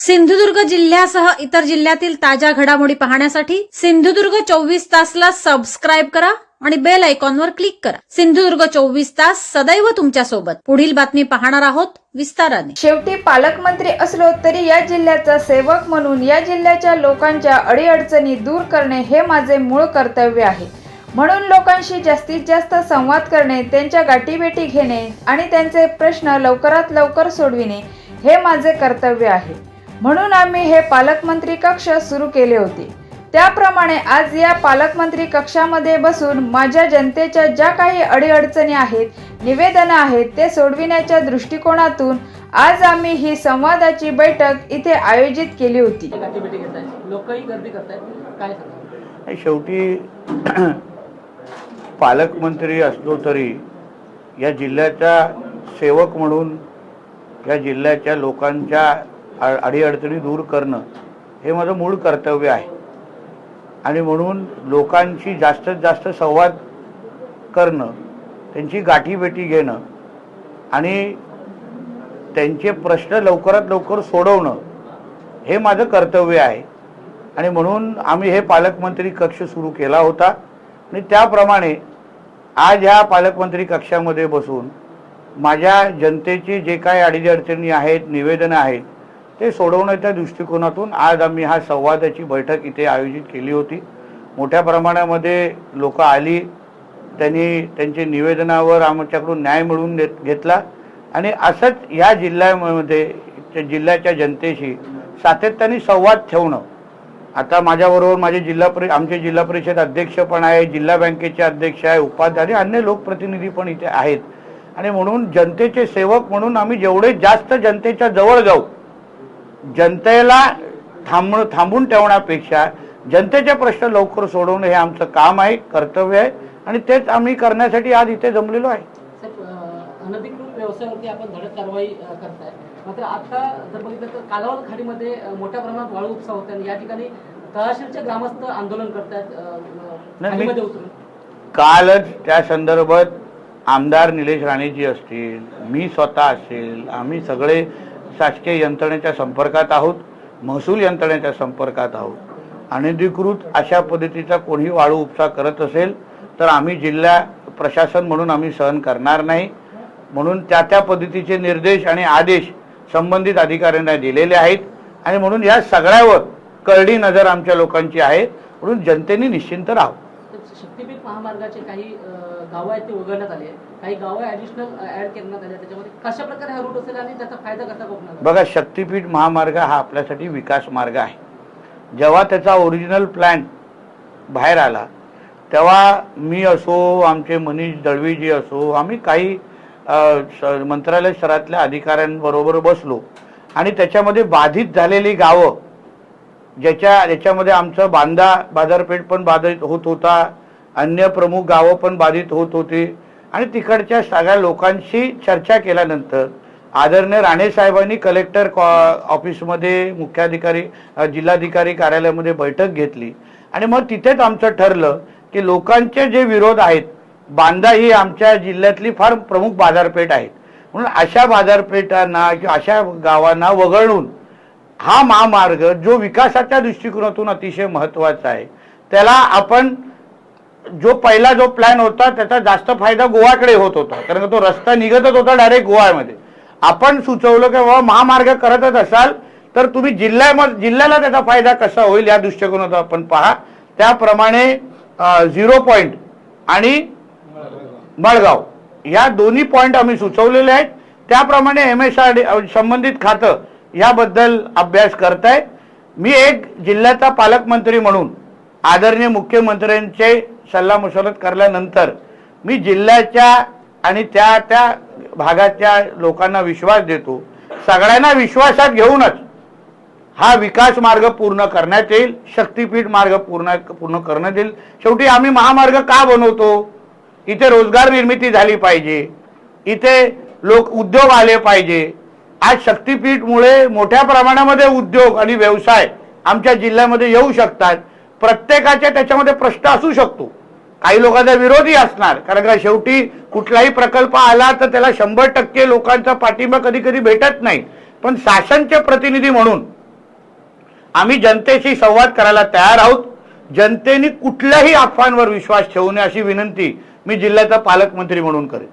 सिंधुदुर्ग जिल्ह्यासह इतर जिल्ह्यातील ताज्या घडामोडी पाहण्यासाठी सिंधुदुर्ग 24 तासला सबस्क्राइब करा आणि बेल आयकॉनवर क्लिक करा। सिंधुदुर्ग 24 तास सदैव तुमच्या सोबत। पुढील बातमी पाहणार आहोत विस्ताराने। शेवटी पालकमंत्री असलो तरी या जिल्ह्याचा सेवक म्हणून या जिल्ह्याच्या लोकांच्या अडीअडचणी दूर करणे हे माझे मूळ कर्तव्य आहे। म्हणून लोकांशी जास्तीत जास्त संवाद करणे, त्यांच्या गाठीभेटी घेणे आणि त्यांचे प्रश्न लवकरात लवकर सोडविणे हे माझे कर्तव्य आहे। म्हणून आम्ही हे पालकमंत्री कक्ष सुरू केले होते। त्याप्रमाणे आज या पालकमंत्री कक्षामध्ये बसून माझ्या जनतेच्या ज्या काही अडीअडचणी आहेत, निवेदनं आहेत, ते सोडविण्याच्या दृष्टिकोनातून आज आम्ही ही संवादाची बैठक इथे आयोजित केली होती। लोकही गर्दी करतात, काय सांगा? शेवटी पालकमंत्री असलो तरी या जिल्ह्याचा सेवक म्हणून या जिल्ह्याच्या लोकांच्या अडीअडचणी दूर करणं हे माझं मूळ कर्तव्य आहे आणि म्हणून लोकांशी जास्तीत जास्त संवाद करणं, त्यांची गाठीभेटी घेणं आणि त्यांचे प्रश्न लवकरात लवकर सोडवणं हे माझं कर्तव्य आहे आणि म्हणून आम्ही हे पालकमंत्री कक्ष सुरू केला होता आणि त्याप्रमाणे आज ह्या पालकमंत्री कक्षामध्ये बसून माझ्या जनतेची जे काही अडीअडचणी आहेत, निवेदनं आहेत, ते सोडवण्याच्या दृष्टिकोनातून आज आम्ही हा संवादाची बैठक इथे आयोजित केली होती। मोठ्या प्रमाणामध्ये लोक आली, त्यांनी त्यांचे निवेदनावर आमच्याकडून न्याय मिळवून घेतला आणि असंच या जिल्ह्यामध्ये जिल्ह्याच्या जनतेशी सातत्याने संवाद ठेवणं। आता माझ्याबरोबर आमचे जिल्हा परिषद अध्यक्ष पण आहे, जिल्हा बँकेचे अध्यक्ष आहे, उपाध्यक्ष आणि अन्य लोकप्रतिनिधी पण इथे आहेत आणि म्हणून जनतेचे सेवक म्हणून आम्ही जेवढे जास्त जनतेच्या जवळ जाऊ, जनतेला थांबून ठेवण्यापेक्षा जनतेचे प्रश्न लवकर सोडवणं हे आमचं काम आहे, कर्तव्य आहे आणि तेच आम्ही करण्यासाठी आज इथे जमलेलो आहे। अनधिकृत व्यवसायावरती आपण धडक कारवाई करताय, मात्र आता जर बघितलं तर कालावड खाडीमध्ये मोठ्या प्रमाणात वाळू उपसा होते आणि या ठिकाणी तहसीलचे ग्रामस्थ आंदोलन करतायत उतरून। कालच त्या संदर्भात आमदार निलेश राणेजी असतील, मी स्वतः असेल, आम्ही सगळे शासकीय यंत्रणेच्या संपर्कात आहोत, महसूल यंत्रणेच्या संपर्कात आहोत। अनधिकृत अशा पद्धतीचा कोणी वाळू उपसा करत असेल तर आम्ही जिल्हा प्रशासन म्हणून आम्ही सहन करणार नाही। म्हणून त्या पद्धतीचे निर्देश आणि आदेश संबंधित अधिकाऱ्यांना दिलेले आहेत आणि म्हणून या सगळ्यावर करडी नजर आमच्या लोकांची आहे। म्हणून जनतेने निश्चिंत राहावं। शक्तीपीठ महामार्गाचे काही गावं आहेत ते वगळण्यात आले, काही गावं ॲडिशनल ऍड करण्यात आले, त्याच्यामध्ये कशा प्रकारे हा रूट असेल आणि त्याचा फायदा कसा होणार? बघा, शक्तीपीठ महामार्ग हा आपल्यासाठी विकास मार्ग आहे। जेव्हा त्याचा ओरिजिनल प्लॅन बाहेर आला तेव्हा मी असो, आमचे मनीष दळवीजी असो, आम्ही काही मंत्रालय स्तरातल्या अधिकाऱ्यांबरोबर बसलो आणि त्याच्यामध्ये बाधित झालेली गावं ज्याच्यामध्ये आमचं बांदा बाजारपेठ पण बाधित होत होता, अन्य प्रमुख गावं पण बाधित होत होती आणि तिकडच्या सगळ्या लोकांशी चर्चा केल्यानंतर आदरणीय राणे साहेबांनी कलेक्टर ऑफिसमध्ये, मुख्याधिकारी जिल्हाधिकारी कार्यालयामध्ये बैठक घेतली आणि मग तिथेच आमचं ठरलं की लोकांचे जे विरोध आहेत, बांदा ही आमच्या जिल्ह्यातली फार प्रमुख बाजारपेठ आहे, म्हणून अशा बाजारपेठांना किंवा अशा गावांना वगळून हा महामार्ग जो विकासाच्या दृष्टिकोनातून अतिशय महत्त्वाचा आहे, त्याला आपण जो प्लॅन होता त्याचा जास्त फायदा गोवाकडे होत होता, कारण तो रस्ता निघतच होता डायरेक्ट गोव्यामध्ये। आपण सुचवलं की बाबा महामार्ग करतच असाल तर तुम्ही जिल्ह्याला त्याचा फायदा कसा होईल या दृष्टिकोनातून आपण पहा। त्याप्रमाणे 0 पॉईंट आणि मळगाव या दोन्ही पॉईंट आम्ही सुचवलेले आहेत। त्याप्रमाणे MSRD संबंधित खातं याबद्दल अभ्यास करतायत। मी एक जिल्ह्याचा पालकमंत्री म्हणून आदरणीय मुख्यमंत्र्यांचे सल्लामसलत करल्यानंतर मी जिल्ह्याच्या आणि त्या भागाच्या लोकांना विश्वास देतो, सगळ्यांना विश्वासात घेऊनच हा विकास मार्ग पूर्ण करण्यात येईल, शक्तीपीठ मार्ग पूर्ण करण्यात येईल। शेवटी आम्ही महामार्ग का बनवतो? इथे रोजगार निर्मिती झाली पाहिजे, इथे उद्योग आले पाहिजे। आज शक्तीपीठमुळे मोठ्या प्रमाणामध्ये उद्योग आणि व्यवसाय आमच्या जिल्ह्यामध्ये येऊ शकतात। प्रत्येकाच्या त्याच्यामध्ये प्रश्न असू शकतो, काही लोकांचा विरोधी असणार, कारण का शेवटी कुठलाही प्रकल्प आला तर त्याला 100% लोकांचा पाठिंबा कधी कधी भेटत नाही। पण शासनचे प्रतिनिधी म्हणून आम्ही जनतेशी संवाद करायला तयार आहोत. जनतेने कुठल्याही अफवांवर विश्वास ठेवू नये अशी विनंती मी जिल्ह्याचा पालकमंत्री म्हणून करेन.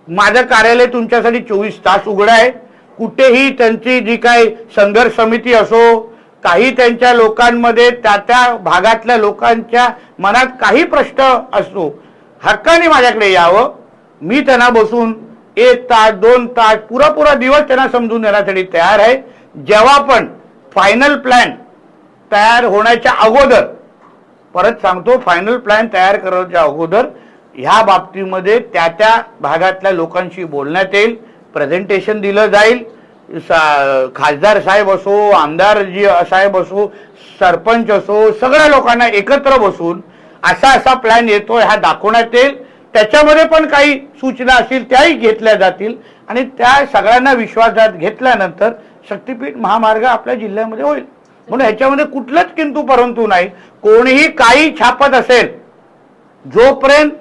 माझं कार्यालय तुमच्यासाठी 24 तास उघडं आहे. कुठेही त्यांची जी काही संघर्ष समिती असो, काही त्यांच्या लोकांमध्ये त्या भागातल्या लोकांच्या मनात काही प्रश्न असो, हक्काने माझ्याकडे यावं. मी त्यांना बसून 1 तास 2 तास पुरा दिवस त्यांना समजून देण्यासाठी तयार आहे. जेव्हा पण फायनल प्लॅन तयार होण्याच्या अगोदर, परत सांगतो, फायनल प्लॅन तयार करण्याच्या अगोदर ह्या बाबतीमध्ये त्या भागातल्या लोकांशी बोलण्यात येईल, प्रेझेंटेशन दिलं जाईल. खासदार साहेब असो, आमदार जी साहेब असो, सरपंच असो, सगळ्या लोकांना एकत्र बसून असा प्लॅन येतोय हा दाखवण्यात येईल. त्याच्यामध्ये पण काही सूचना असतील त्याही घेतल्या जातील आणि त्या सगळ्यांना विश्वासात घेतल्यानंतर शक्तीपीठ महामार्ग आपल्या जिल्ह्यामध्ये होईल. म्हणून ह्याच्यामध्ये कुठलंच किंतु परंतु नाही. कोणीही काही छापत असेल, जोपर्यंत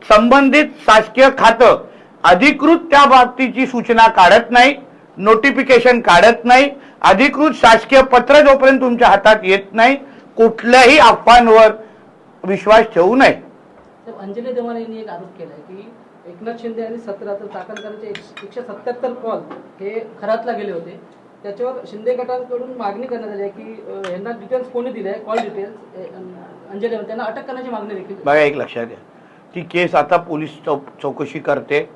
संबंधित शासकीय खातं अधिकृत त्या बाबतीची सूचना काढत नाही, नोटिफिकेशन काढत नाही, अधिकृत शासकीय पत्र जोपर्यंत तुमच्या हातात येत नाही, कुठल्याही अफवांवर विश्वास ठेवू नये. अंजली देवाने यांनी एक आरोप केलाय की एकनाथ शिंदे यांनी 17 तर चाकणकरांचे 177 कॉल हे खरातला गेले होते. त्याच्यावर शिंदे गटांकडून मागणी करण्यात आली आहे की यांना डिटेल्स कोणी दिले, कॉल डिटेल्स, अंजली देवाने त्यांना अटक करण्याची मागणी देखील. बघा, एक लक्षात घ्या, ती केस आता पोलीस चौकशी करते.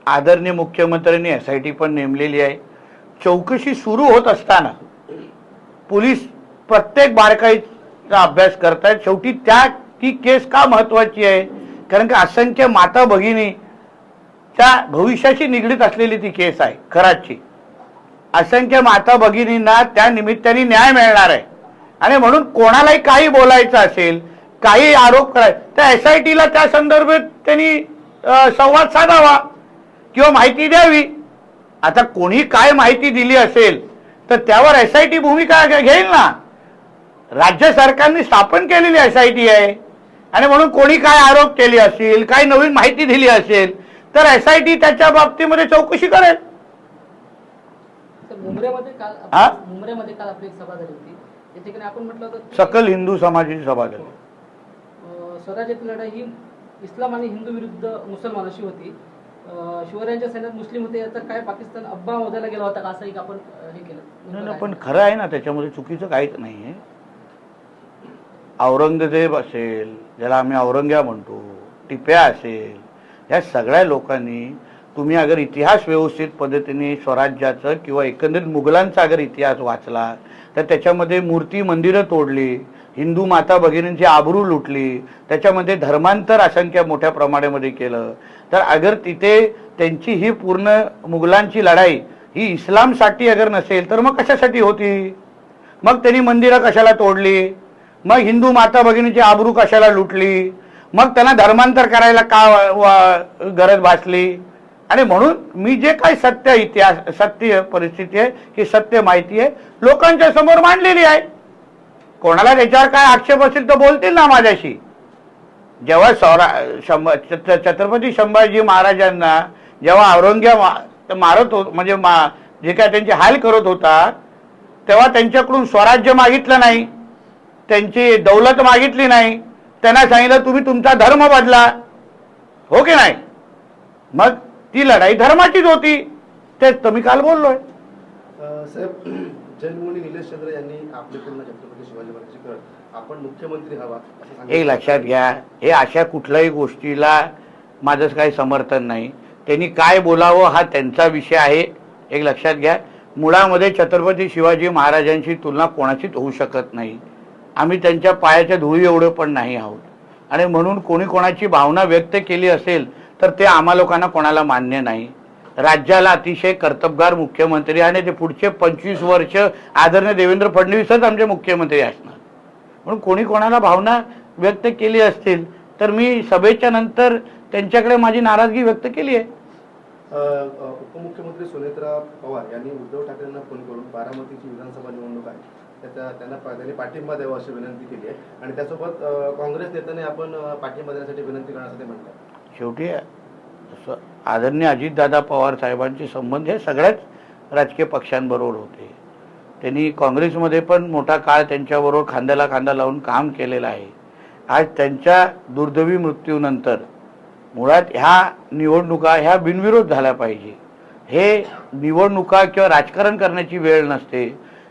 आदरणीय मुख्यमंत्र्यांनी SIT पण नेमलेली आहे. चौकशी सुरू होत असताना पोलीस प्रत्येक बारकाईचा अभ्यास करतायत. शेवटी ती केस का महत्वाची आहे, कारण की असंख्य माता भगिनीच्या भविष्याशी निगडीत असलेली ती केस आहे खराची. असंख्य माता भगिनींना त्या निमित्ताने न्याय मिळणार आहे आणि म्हणून कोणालाही काही बोलायचं असेल, काही आरोप करायचे, त्या SITला त्या संदर्भात त्यांनी संवाद साधावा किंवा माहिती द्यावी. आता कोणी काय माहिती दिली असेल तर त्यावर SIT भूमिका घेईल ना. राज्य सरकारने स्थापन केलेली SIT आहे आणि म्हणून कोणी काय आरोप केले असतील, काही नवीन माहिती दिली असेल तर SIT त्याच्या बाबतीमध्ये चौकशी करेल. मुंबईमध्ये काल आपली एक सभा झाली होती. त्या ठिकाणी आपण म्हटलं होतं सकल हिंदू समाजाची सभा झाली. स्वराज्याची लढाई ही इस्लाम आणि हिंदू विरुद्ध मुसलमानाशी होती. शिवरायांच्या सैन्यात मुस्लिम होते, याचा काय पाकिस्तान अब्बा मोदायला गेला होता का, असं एक आपण हे केलं. नाही, पण खरं आहे ना, त्याच्यामध्ये चुकीचं काहीच नाही आहे. औरंगजेब असेल, ज्याला आम्ही औरंग्या म्हणतो, टिप्या असेल, या सगळ्या लोकांनी, तुम्ही अगर इतिहास व्यवस्थित पद्धतीने स्वराज्याचं किंवा एकंदरीत मुघलांचा अगर इतिहास वाचला तर त्याच्यामध्ये मूर्ती मंदिरं तोडली, हिंदू माता भगिनींची आबरू लुटली, त्याच्यामध्ये धर्मांतर असंख्य मोठ्या प्रमाणामध्ये केलं. तर अगर तिथे त्यांची ही पूर्ण मुघलांची लढाई ही इस्लामसाठी अगर नसेल तर मग कशासाठी होती? मग त्यांनी मंदिरं कशाला तोडली? मग हिंदू माता भगिनीची आबरू कशाला लुटली? मग त्यांना धर्मांतर करायला का गरज भासली? आणि म्हणून मी जे काही सत्य इतिहास, सत्य परिस्थिती आहे, ही सत्य माहिती आहे, लोकांच्या समोर मांडलेली आहे. कोणाला त्याच्यावर काय आक्षेप असेल तर बोलतील ना माझ्याशी. जेव्हा छत्रपती संभाजी महाराजांना जेव्हा औरंगजेब मारत होत, म्हणजे जे काय त्यांचे हाल करत होता, तेव्हा त्यांच्याकडून स्वराज्य मागितलं नाही, त्यांची दौलत मागितली नाही. त्यांना सांगितलं तुम्ही तुमचा धर्म बदला, हो की नाही? मग ती लढाई धर्माचीच होती. तेच तर मी काल बोललोय. साहेब, जन्मभूमी निलेश चंद्र यांनी आपले पूर्ण छत्रपती शिवाजी महाराजांची कळ आपण मुख्यमंत्री हवा असं सांगितलं. हे लक्षात घ्या, हे अशा कुठल्याही गोष्टीला माझं काही समर्थन नाही. त्यांनी काय बोलावं हा त्यांचा विषय आहे. एक लक्षात घ्या, मुळामध्ये छत्रपती शिवाजी महाराजांची तुलना कोणाचीच होऊ शकत नाही. आम्ही त्यांच्या पायाच्या धुळी एवढं पण नाही आहोत आणि म्हणून कोणी कोणाची भावना व्यक्त केली असेल तर ते आम्हा लोकांना कोणाला मान्य नाही. राज्याला अतिशय कर्तबगार मुख्यमंत्री आणि ते पुढचे 25 वर्ष आदरणीय देवेंद्र फडणवीसच आमचे मुख्यमंत्री असणार. म्हणून कोणी कोणाला भावना व्यक्त केली असतील तर मी सभेच्या नंतर त्यांच्याकडे माझी नाराजगी व्यक्त केली आहे. उपमुख्यमंत्री सुनेत्रा पवार यांनी उद्धव ठाकरेंना फोन करून बारामतीची विधानसभा निवडणूक आहे त्यांनी पाठिंबा द्यावा अशी विनंती केली आहे आणि त्यासोबत काँग्रेस नेत्याने आपण पाठिंबा देण्यासाठी विनंती करण्यासाठी म्हणतात. शेवटी आदरणीय अजितदादा पवार साहेबांचे संबंध हे सगळ्याच राजकीय पक्षांबरोबर होते. त्यांनी काँग्रेसमध्ये पण मोठा काळ त्यांच्याबरोबर खांद्याला खांदा लावून काम केलेलं आहे. आज त्यांच्या दुर्दैवी मृत्यूनंतर मुळात ह्या निवडणुका ह्या बिनविरोध झाल्या पाहिजे. हे निवडणुका किंवा राजकारण करण्याची वेळ नसते.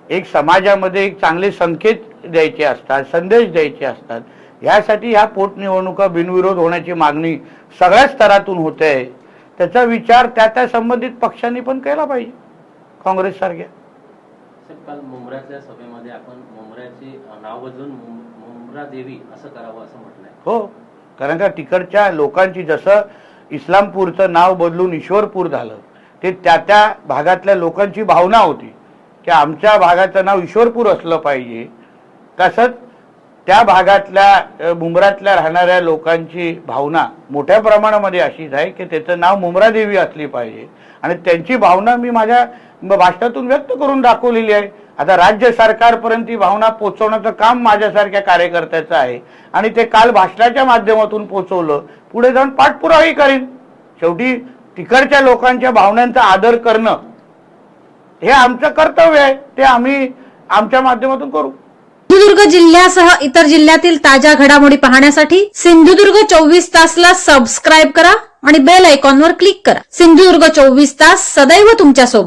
एक समाजामध्ये एक चांगले संकेत द्यायचे असतात, संदेश द्यायचे असतात. यासाठी ह्या पोटनिवडणुका बिनविरोध होण्याची मागणी सगळ्या स्तरातून होते आहे. त्याचा विचार त्या संबंधित पक्षांनी पण केला पाहिजे, काँग्रेस सारख्या. काल मुंब्र्यातल्या सभेमध्ये आपण मुंब्र्याचे नाव बदलून मुंब्रा देवी असं करावं असं म्हटलंय. हो, कारण का तिकडच्या लोकांची जसं इस्लामपूरचं नाव बदलून ईश्वरपूर झालं, ते त्या भागातल्या लोकांची भावना होती की आमच्या भागाचं नाव ईश्वरपूर असलं पाहिजे. तसंच त्या भागातल्या मुंब्र्यातल्या राहणाऱ्या लोकांची भावना मोठ्या प्रमाणामध्ये अशीच आहे की त्याचं नाव मुंब्रा देवी असली पाहिजे. आणि त्यांची भावना मी माझ्या भाषणातून व्यक्त करून दाखवलेली आहे. आता राज्य सरकारपर्यंत ही भावना पोहोचवण्याचं काम माझ्यासारख्या कार्यकर्त्याचं आहे आणि ते काल भाषणाच्या माध्यमातून पोहोचवलं. पुढे जाऊन पाठपुरावाही करीन. शेवटी तिकडच्या लोकांच्या भावनांचा आदर करणं हे आमचं कर्तव्य आहे. ते आम्ही आमच्या माध्यमातून करू. सिंधुदुर्ग जिल्ह्यासह इतर जिल्ह्यातील ताज्या घडामोडी पाहण्यासाठी सिंधुदुर्ग 24 तासला सबस्क्राईब करा आणि बेल आयकॉनवर क्लिक करा. सिंधुदुर्ग 24 तास सदैव तुमच्या सोबत.